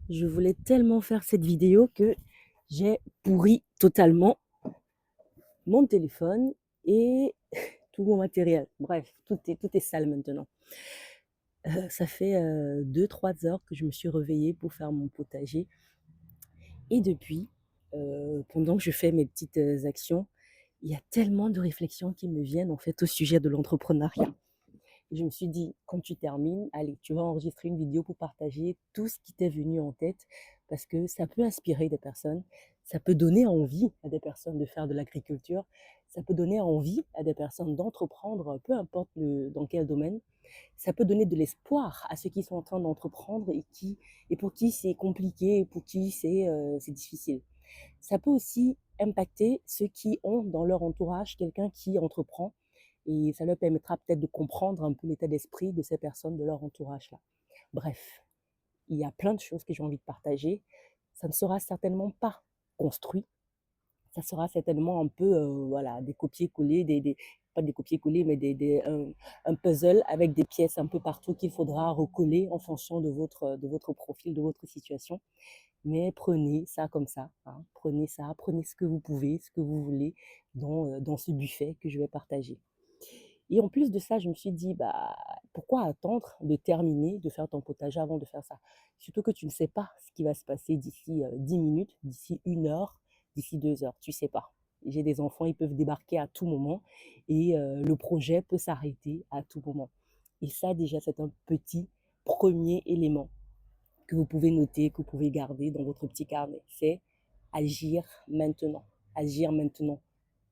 Je voulais tellement faire cette vidéo que j'ai pourri totalement mon téléphone et tout mon matériel. Bref, tout est sale maintenant. Ça fait 2-3 heures que je me suis réveillée pour faire mon potager. Et depuis, pendant que je fais mes petites actions, il y a tellement de réflexions qui me viennent en fait au sujet de l'entrepreneuriat. Je me suis dit, quand tu termines, allez, tu vas enregistrer une vidéo pour partager tout ce qui t'est venu en tête, parce que ça peut inspirer des personnes, ça peut donner envie à des personnes de faire de l'agriculture, ça peut donner envie à des personnes d'entreprendre, peu importe dans quel domaine, ça peut donner de l'espoir à ceux qui sont en train d'entreprendre et pour qui c'est compliqué, pour qui c'est difficile. Ça peut aussi impacter ceux qui ont dans leur entourage quelqu'un qui entreprend et ça leur permettra peut-être de comprendre un peu l'état d'esprit de ces personnes de leur entourage-là. Bref, il y a plein de choses que j'ai envie de partager. Ça ne sera certainement pas construit. Ça sera certainement un peu voilà, des copier-coller, pas des copier-coller, mais un puzzle avec des pièces un peu partout qu'il faudra recoller en fonction de votre profil, de votre situation. Mais prenez ça comme ça, hein. Prenez ça, prenez ce que vous pouvez, ce que vous voulez dans ce buffet que je vais partager. Et en plus de ça, je me suis dit, bah, pourquoi attendre de terminer, de faire ton potager avant de faire ça? Surtout que tu ne sais pas ce qui va se passer d'ici 10 minutes, d'ici 1 heure, d'ici 2 heures. Tu ne sais pas. J'ai des enfants, ils peuvent débarquer à tout moment et le projet peut s'arrêter à tout moment. Et ça, déjà, c'est un petit premier élément que vous pouvez noter, que vous pouvez garder dans votre petit carnet. C'est agir maintenant. Agir maintenant.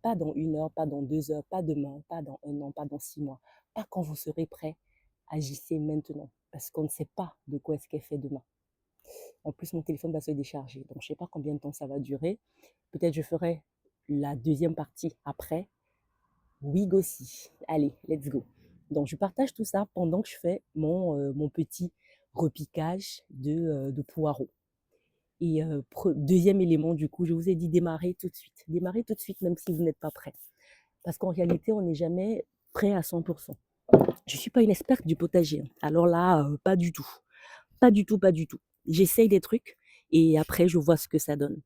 Pas dans 1 heure, pas dans 2 heures, pas demain, pas dans 1 an, pas dans 6 mois. Pas quand vous serez prêt. Agissez maintenant. Parce qu'on ne sait pas de quoi est-ce qu'est fait demain. En plus, mon téléphone va se décharger. Donc, je ne sais pas combien de temps ça va durer. Peut-être je ferai la deuxième partie après. Oui, aussi. Allez, let's go. Donc, je partage tout ça pendant que je fais mon petit repiquage de poireaux. Et deuxième élément, du coup, je vous ai dit démarrer tout de suite. Démarrer tout de suite, même si vous n'êtes pas prêt. Parce qu'en réalité, on n'est jamais prêt à 100%. Je ne suis pas une experte du potager. Alors là, pas du tout. Pas du tout, pas du tout. J'essaye des trucs et après, je vois ce que ça donne.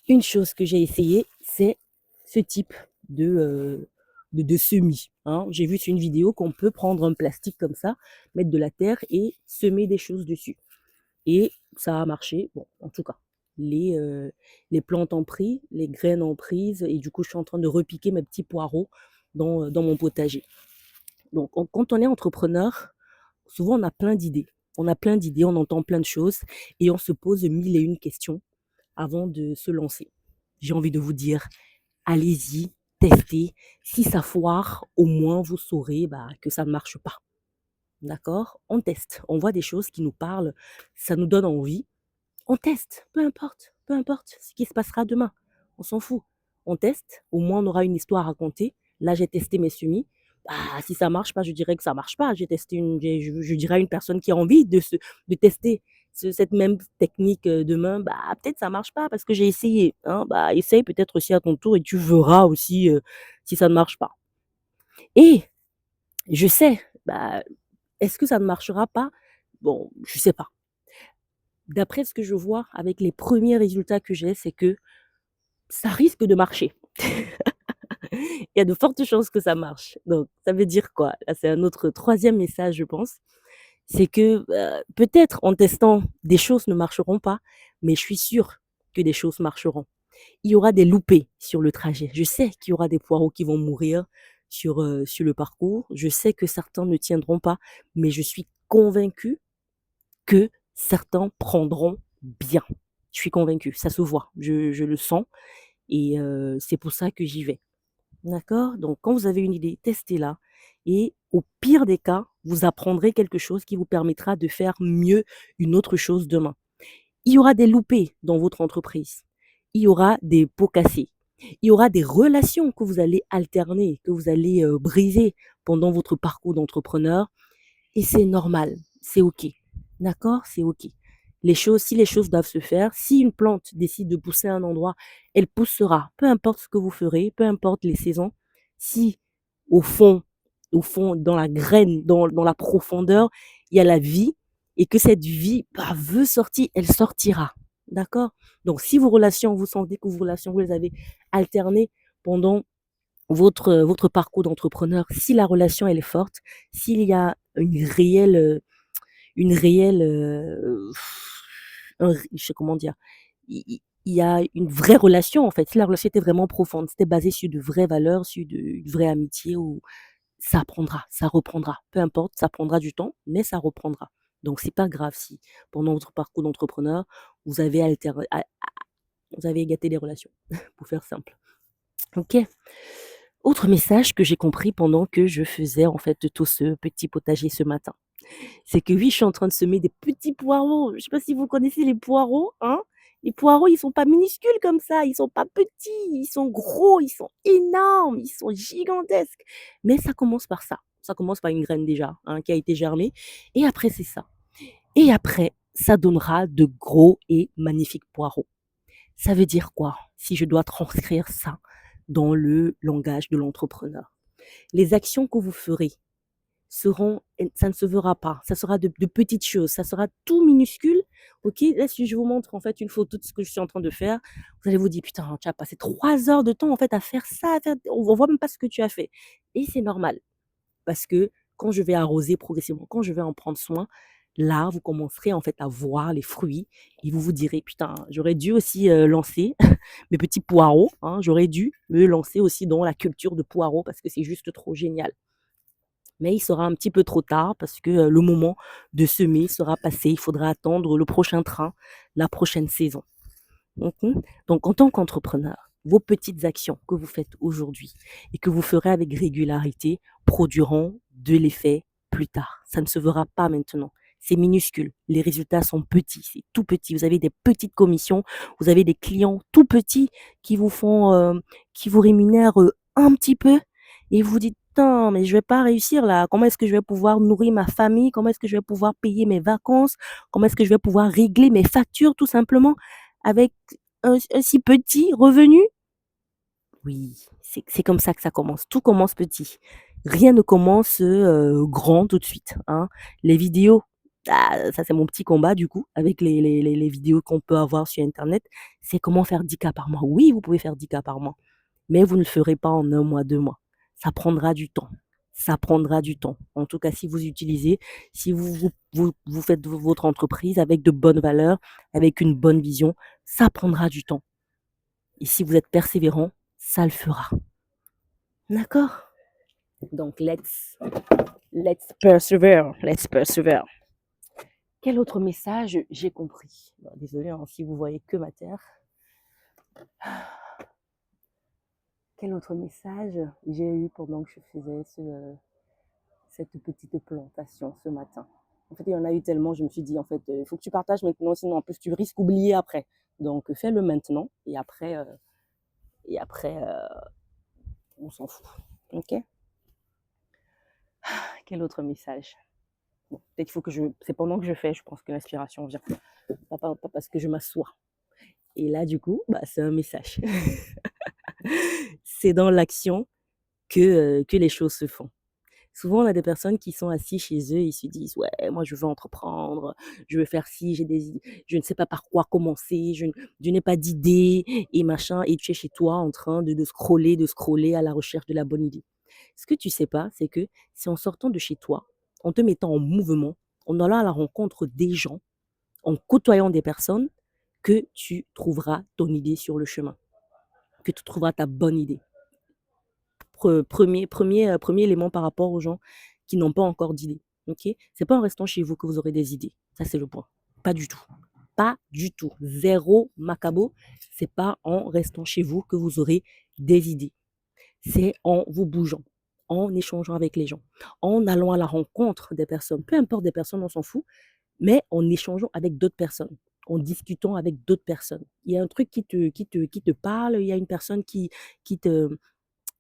Une chose que j'ai essayé, c'est ce type de semis, hein. J'ai vu sur une vidéo qu'on peut prendre un plastique comme ça, mettre de la terre et semer des choses dessus. Et ça a marché. Bon, en tout cas, les, euh, les plantes ont pris, les graines ont prise, et du coup, je suis en train de repiquer mes petits poireaux dans mon potager. Donc, quand on est entrepreneur, souvent on a plein d'idées. On a plein d'idées, on entend plein de choses, et on se pose mille et une questions avant de se lancer. J'ai envie de vous dire, allez-y, testez. Si ça foire, au moins vous saurez bah, que ça ne marche pas. D'accord? On teste, on voit des choses qui nous parlent, ça nous donne envie. On teste, peu importe ce qui se passera demain. On s'en fout. On teste, au moins on aura une histoire à raconter. Là, j'ai testé mes semis. Bah, si ça marche pas, je dirais que ça marche pas. J'ai testé je dirais à une personne qui a envie de tester cette même technique demain, bah, peut-être ça marche pas parce que j'ai essayé, hein. Bah, essaye peut-être aussi à ton tour et tu verras aussi si ça ne marche pas. Et je sais, bah, est-ce que ça ne marchera pas? Bon, je sais pas. D'après ce que je vois avec les premiers résultats que j'ai, c'est que ça risque de marcher. Il y a de fortes chances que ça marche. Donc, ça veut dire quoi? Là, c'est un autre troisième message, je pense. C'est que peut-être en testant, des choses ne marcheront pas, mais je suis sûre que des choses marcheront. Il y aura des loupés sur le trajet. Je sais qu'il y aura des poireaux qui vont mourir sur le parcours. Je sais que certains ne tiendront pas, mais je suis convaincue que certains prendront bien. Je suis convaincue, ça se voit, je le sens et c'est pour ça que j'y vais. D'accord? Donc quand vous avez une idée, testez-la et au pire des cas, vous apprendrez quelque chose qui vous permettra de faire mieux une autre chose demain. Il y aura des loupés dans votre entreprise. Il y aura des pots cassés. Il y aura des relations que vous allez alterner, que vous allez briser pendant votre parcours d'entrepreneur et c'est normal, c'est OK. D'accord? C'est OK. Si les choses doivent se faire, si une plante décide de pousser à un endroit, elle poussera, peu importe ce que vous ferez, peu importe les saisons. Si au fond, dans la graine, dans la profondeur, il y a la vie, et que cette vie veut sortir, elle sortira. D'accord? Donc, si vos relations, vous sentez que vos relations, vous les avez alternées pendant votre parcours d'entrepreneur, si la relation, elle est forte, s'il y a une réelle, je sais comment dire, il y a une vraie relation, en fait. Si la relation était vraiment profonde, c'était basé sur de vraies valeurs, sur une vraie amitié, ou ça prendra, ça reprendra. Peu importe, ça prendra du temps, mais ça reprendra. Donc, c'est pas grave si, pendant votre parcours d'entrepreneur, vous avez vous avez gâté les relations, pour faire simple. Ok. Autre message que j'ai compris pendant que je faisais, en fait, tout ce petit potager ce matin. C'est que oui, je suis en train de semer des petits poireaux. Je sais pas si vous connaissez les poireaux, hein? Les poireaux, ils sont pas minuscules comme ça, ils sont pas petits, ils sont gros, ils sont énormes, ils sont gigantesques. Mais ça commence par ça. Ça commence par une graine déjà, hein, qui a été germée. Et après, c'est ça. Et après, ça donnera de gros et magnifiques poireaux. Ça veut dire quoi? Si je dois transcrire ça dans le langage de l'entrepreneur. Les actions que vous ferez ça ne se verra pas. Ça sera de petites choses. Ça sera tout minuscule. Ok, là, si je vous montre en fait une photo de ce que je suis en train de faire, vous allez vous dire, putain, tu as passé 3 heures de temps en fait à faire ça, on voit même pas ce que tu as fait. Et c'est normal. Parce que quand je vais arroser progressivement, quand je vais en prendre soin, là, vous commencerez en fait à voir les fruits et vous vous direz, putain, j'aurais dû aussi lancer mes petits poireaux, hein, j'aurais dû me lancer aussi dans la culture de poireaux parce que c'est juste trop génial. Mais il sera un petit peu trop tard parce que le moment de semer sera passé. Il faudra attendre le prochain train, la prochaine saison. Mhm. Donc, en tant qu'entrepreneur, vos petites actions que vous faites aujourd'hui et que vous ferez avec régularité produiront de l'effet plus tard. Ça ne se verra pas maintenant. C'est minuscule. Les résultats sont petits. C'est tout petit. Vous avez des petites commissions. Vous avez des clients tout petits qui vous font, qui vous rémunèrent un petit peu et vous dites, non, mais je vais pas réussir là. Comment est-ce que je vais pouvoir nourrir ma famille? Comment est-ce que je vais pouvoir payer mes vacances? Comment est-ce que je vais pouvoir régler mes factures tout simplement avec un si petit revenu? Oui, c'est comme ça que ça commence. Tout commence petit. Rien ne commence grand tout de suite, hein. Les vidéos, ça c'est mon petit combat du coup, avec les vidéos qu'on peut avoir sur internet. C'est comment faire 10K par mois. Oui, vous pouvez faire 10K par mois, mais vous ne le ferez pas en un mois, 2 mois. Ça prendra du temps. Ça prendra du temps. En tout cas, si vous utilisez, si vous faites votre entreprise avec de bonnes valeurs, avec une bonne vision, ça prendra du temps. Et si vous êtes persévérant, ça le fera. D'accord? Donc, let's persevere. Let's persevere. Quel autre message j'ai compris? Bon, désolé hein, si vous voyez que ma terre. Quel autre message j'ai eu pendant que je faisais cette petite plantation ce matin? En fait, il y en a eu tellement, je me suis dit, en fait, il faut que tu partages maintenant, sinon en plus tu risques d'oublier après. Donc, fais-le maintenant et après, on s'en fout. Ok? Quel autre message? Bon, peut-être qu'il faut que c'est pendant que je fais, je pense que l'inspiration vient. Pas parce que je m'assois. Et là, du coup, c'est un message. C'est dans l'action que les choses se font. Souvent, on a des personnes qui sont assises chez eux, ils se disent, ouais, moi, je veux entreprendre, je veux faire ci, j'ai des idées, je ne sais pas par quoi commencer, je n'ai pas d'idée et machin. Et tu es chez toi en train de scroller à la recherche de la bonne idée. Ce que tu sais pas, c'est que c'est en sortant de chez toi, en te mettant en mouvement, en allant à la rencontre des gens, en côtoyant des personnes, que tu trouveras ton idée sur le chemin, que tu trouveras ta bonne idée. Premier élément par rapport aux gens qui n'ont pas encore d'idées. Ok? C'est pas en restant chez vous que vous aurez des idées. Ça, c'est le point. Pas du tout. Pas du tout. Zéro macabo. C'est pas en restant chez vous que vous aurez des idées. C'est en vous bougeant, en échangeant avec les gens, en allant à la rencontre des personnes. Peu importe des personnes, on s'en fout, mais en échangeant avec d'autres personnes, en discutant avec d'autres personnes. Il y a un truc qui te parle, il y a une personne qui te,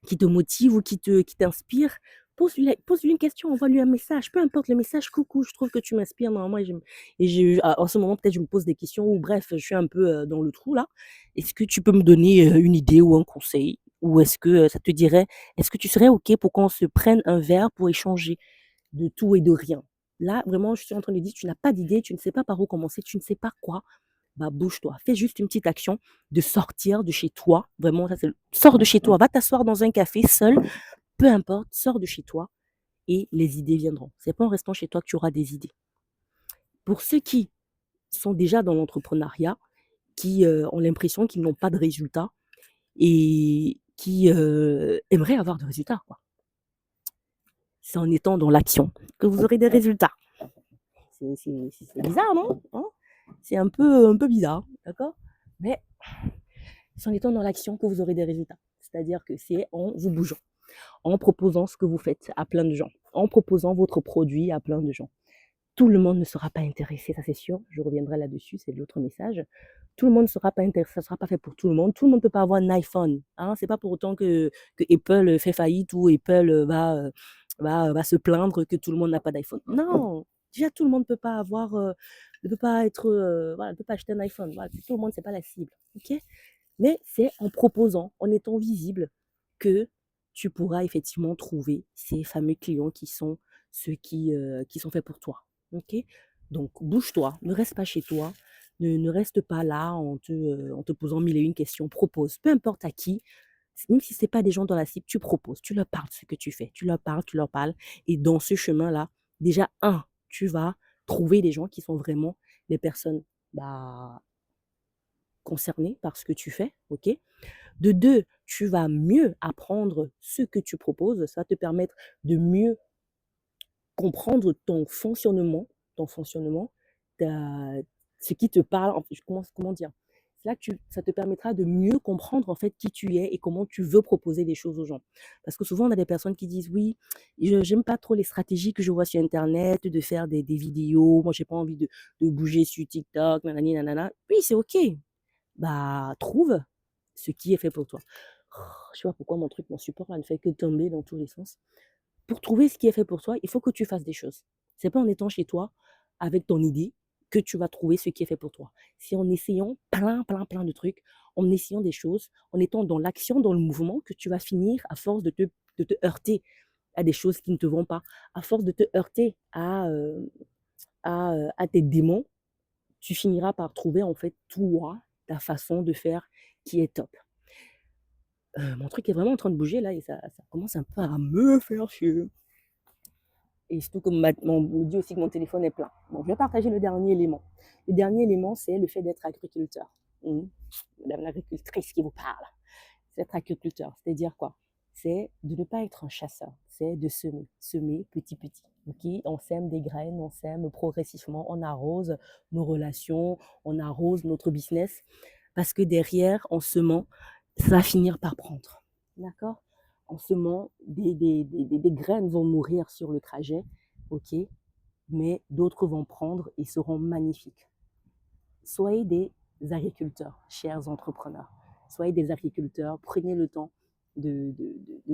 qui te motive ou qui t'inspire. Pose-lui une question, envoie-lui un message, peu importe le message, coucou, je trouve que tu m'inspires normalement en ce moment peut-être je me pose des questions ou bref, je suis un peu dans le trou là. Est-ce que tu peux me donner une idée ou un conseil? Ou est-ce que ça te dirait, est-ce que tu serais OK pour qu'on se prenne un verre pour échanger de tout et de rien? là, vraiment, je suis en train de dire, tu n'as pas d'idée, tu ne sais pas par où commencer, tu ne sais pas quoi, bah, bouge-toi. Fais juste une petite action de sortir de chez toi. Vraiment, ça, sors de chez toi, va t'asseoir dans un café seul, peu importe, sors de chez toi et les idées viendront. C'est pas en restant chez toi que tu auras des idées. Pour ceux qui sont déjà dans l'entrepreneuriat, qui ont l'impression qu'ils n'ont pas de résultats et qui aimeraient avoir de résultats, quoi. C'est en étant dans l'action que vous aurez des résultats. C'est bizarre, non? Hein? C'est un peu bizarre, d'accord? Mais c'est en étant dans l'action que vous aurez des résultats. C'est-à-dire que c'est en vous bougeant, en proposant ce que vous faites à plein de gens, en proposant votre produit à plein de gens. Tout le monde ne sera pas intéressé, ça c'est sûr. Je reviendrai là-dessus, c'est l'autre message. Tout le monde ne sera pas intéressé, ça ne sera pas fait pour tout le monde. Tout le monde ne peut pas avoir un iPhone. Hein? C'est pas pour autant que Apple fait faillite ou Apple va se plaindre que tout le monde n'a pas d'iPhone. Non, déjà tout le monde ne peut pas être, voilà, ne peut pas acheter un iPhone. Voilà, tout le monde, c'est pas la cible. Ok? Mais c'est en proposant, en étant visible, que tu pourras effectivement trouver ces fameux clients qui sont ceux qui sont faits pour toi. Ok? Donc, bouge-toi, ne reste pas chez toi, ne reste pas là en te posant mille et une questions. Propose, peu importe à qui, même si ce n'est pas des gens dans la cible, tu proposes, tu leur parles de ce que tu fais, tu leur parles. Et dans ce chemin-là, déjà, tu vas trouver des gens qui sont vraiment des personnes bah, concernées par ce que tu fais, ok? De deux, tu vas mieux apprendre ce que tu proposes. Ça va te permettre de mieux comprendre ton fonctionnement, ta ce qui te parle, en fait, comment dire? C'est là que ça te permettra de mieux comprendre, en fait, qui tu es et comment tu veux proposer des choses aux gens. Parce que souvent, on a des personnes qui disent: «Oui, je j'aime pas trop les stratégies que je vois sur internet, de faire des vidéos. Moi, j'ai pas envie de bouger sur TikTok, nanani nanana». Oui, c'est OK. Bah, trouve ce qui est fait pour toi. Je sais pas pourquoi mon support là ne fait que tomber dans tous les sens. Pour trouver ce qui est fait pour toi, il faut que tu fasses des choses. C'est pas en étant chez toi avec ton idée que tu vas trouver ce qui est fait pour toi. C'est en essayant plein de trucs, en essayant des choses, en étant dans l'action, dans le mouvement, que tu vas finir à force de te heurter à des choses qui ne te vont pas, à force de te heurter à tes démons, tu finiras par trouver en fait toi, ta façon de faire qui est top. Mon truc est vraiment en train de bouger là et ça commence un peu à me faire chier. Et surtout que on me dit aussi que mon téléphone est plein. Bon, je vais partager le dernier élément. Le dernier élément, c'est le fait d'être agriculteur. Madame l'agricultrice qui vous parle. C'est être agriculteur, c'est-à-dire quoi? C'est de ne pas être un chasseur, c'est de semer, semer petit petit. Ok, on sème des graines, on sème progressivement, on arrose nos relations, on arrose notre business, parce que derrière, en semant, ça va finir par prendre. D'accord? En semant, des graines vont mourir sur le trajet, ok, mais d'autres vont prendre et seront magnifiques. Soyez des agriculteurs, chers entrepreneurs. Soyez des agriculteurs, prenez le temps de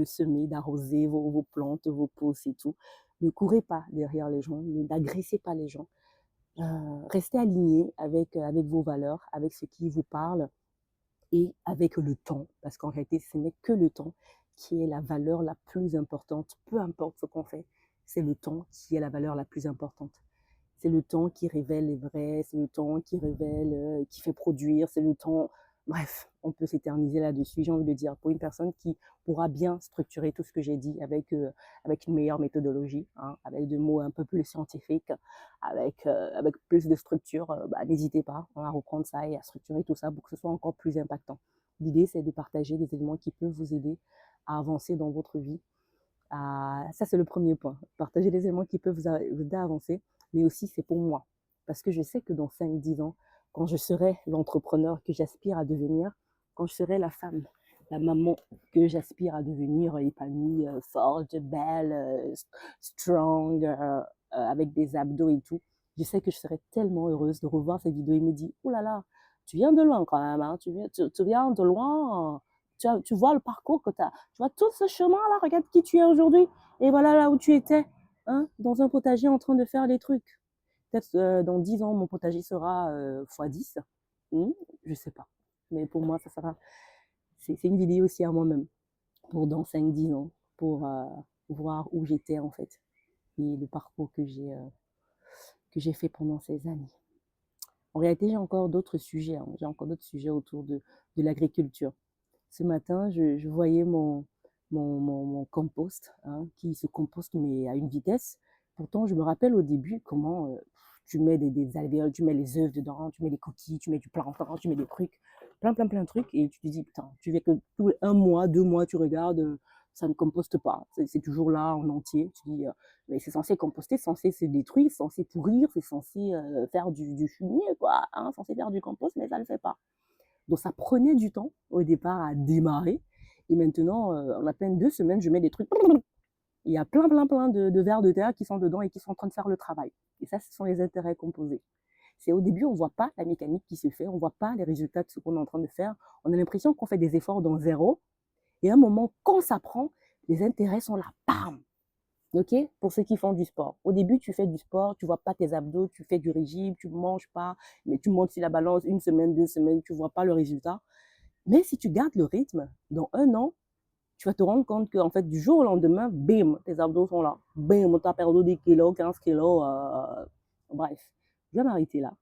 semer, d'arroser vos plantes, vos pousses et tout. Ne courez pas derrière les gens, n'agressez pas les gens. Restez alignés avec vos valeurs, avec ce qui vous parle et avec le temps, parce qu'en réalité, ce n'est que le temps qui est la valeur la plus importante, peu importe ce qu'on fait, c'est le temps qui est la valeur la plus importante. C'est le temps qui révèle les vrais, c'est le temps qui révèle, qui fait produire, c'est le temps. Bref, on peut s'éterniser là-dessus. J'ai envie de dire, pour une personne qui pourra bien structurer tout ce que j'ai dit avec une meilleure méthodologie, hein, avec des mots un peu plus scientifiques, avec plus de structure, bah, n'hésitez pas à reprendre ça et à structurer tout ça pour que ce soit encore plus impactant. L'idée, c'est de partager des éléments qui peuvent vous aider à avancer dans votre vie. Ça, c'est le premier point. Partager des éléments qui peuvent vous aider à avancer, mais aussi c'est pour moi. Parce que je sais que dans 5-10 ans, quand je serai l'entrepreneur que j'aspire à devenir, quand je serai la femme, la maman que j'aspire à devenir, épanouie, forte, belle, strong, avec des abdos et tout, je sais que je serai tellement heureuse de revoir cette vidéo et me dire, oh là là, tu viens de loin quand même, hein, tu viens de loin, tu vois le parcours que tu as, tu vois tout ce chemin-là, regarde qui tu es aujourd'hui, et voilà là où tu étais, hein, dans un potager en train de faire des trucs. Peut-être dans 10 ans, mon potager sera x10. Je sais pas. Mais pour moi, ça sera. C'est une vidéo aussi à moi-même. Pour dans 5-10 ans. Pour voir où j'étais en fait. Et le parcours que j'ai. que j'ai fait pendant ces années. En réalité, j'ai encore d'autres sujets, hein. J'ai encore d'autres sujets autour de l'agriculture. Ce matin, je voyais mon compost, hein, qui se composte, mais à une vitesse. Pourtant, je me rappelle au début comment tu mets des alvéoles, tu mets les œufs dedans, tu mets les coquilles, tu mets du plantain, tu mets des trucs, plein de trucs. Et tu te dis, putain, tu fais que tous les 1 mois, 2 mois, tu regardes, ça ne composte pas. C'est toujours là en entier. Tu dis, mais c'est censé composter, c'est censé se détruire, c'est censé pourrir, c'est censé faire du fumier, quoi, hein, censé faire du compost, mais ça ne le fait pas. Donc ça prenait du temps au départ à démarrer. Et maintenant, en à peine 2 semaines, je mets des trucs. Il y a plein de vers de terre qui sont dedans et qui sont en train de faire le travail. Et ça, ce sont les intérêts composés. C'est au début, on ne voit pas la mécanique qui se fait, on ne voit pas les résultats de ce qu'on est en train de faire. On a l'impression qu'on fait des efforts dans zéro. Et à un moment, quand ça prend, les intérêts sont là. Bam! Ok? Pour ceux qui font du sport. Au début, tu fais du sport, tu vois pas tes abdos, tu fais du régime, tu manges pas, mais tu montes sur la balance 1 semaine, 2 semaines, tu vois pas le résultat. Mais si tu gardes le rythme, dans 1 an, tu vas te rendre compte qu'en fait, du jour au lendemain, bim, tes abdos sont là. Bim, tu as perdu des kilos, 15 kilos. Bref, je vais m'arrêter là.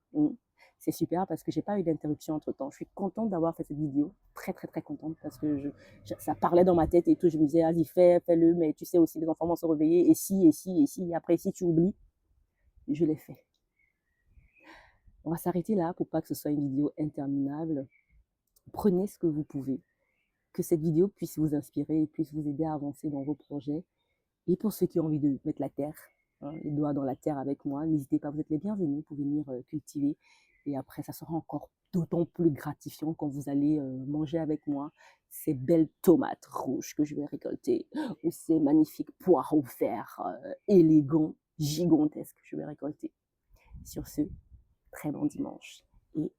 C'est super parce que j'ai pas eu d'interruption entre temps. Je suis contente d'avoir fait cette vidéo. Très, très, très contente parce que ça parlait dans ma tête et tout. Je me disais, vas-y, fais-le. Mais tu sais aussi, les enfants vont se réveiller. Et si, et si, et si. Et après, si tu oublies, je l'ai fait. On va s'arrêter là pour pas que ce soit une vidéo interminable. Prenez ce que vous pouvez. Que cette vidéo puisse vous inspirer et puisse vous aider à avancer dans vos projets. Et pour ceux qui ont envie de mettre la terre, hein, les doigts dans la terre avec moi, n'hésitez pas, vous êtes les bienvenus pour venir cultiver. Et après, ça sera encore d'autant plus gratifiant quand vous allez manger avec moi ces belles tomates rouges que je vais récolter, ou ces magnifiques poireaux verts, élégants, gigantesques que je vais récolter. Sur ce, très bon dimanche et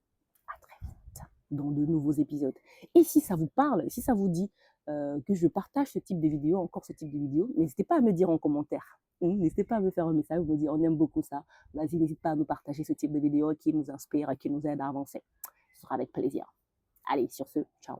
à très vite dans de nouveaux épisodes. Et si ça vous parle, si ça vous dit que je partage ce type de vidéo, encore ce type de vidéo, n'hésitez pas à me dire en commentaire. N'hésitez pas à me faire un message, vous me dire on aime beaucoup ça. Vas-y, n'hésite pas à nous partager ce type de vidéo qui nous inspire, qui nous aide à avancer. Ce sera avec plaisir. Allez, sur ce, ciao.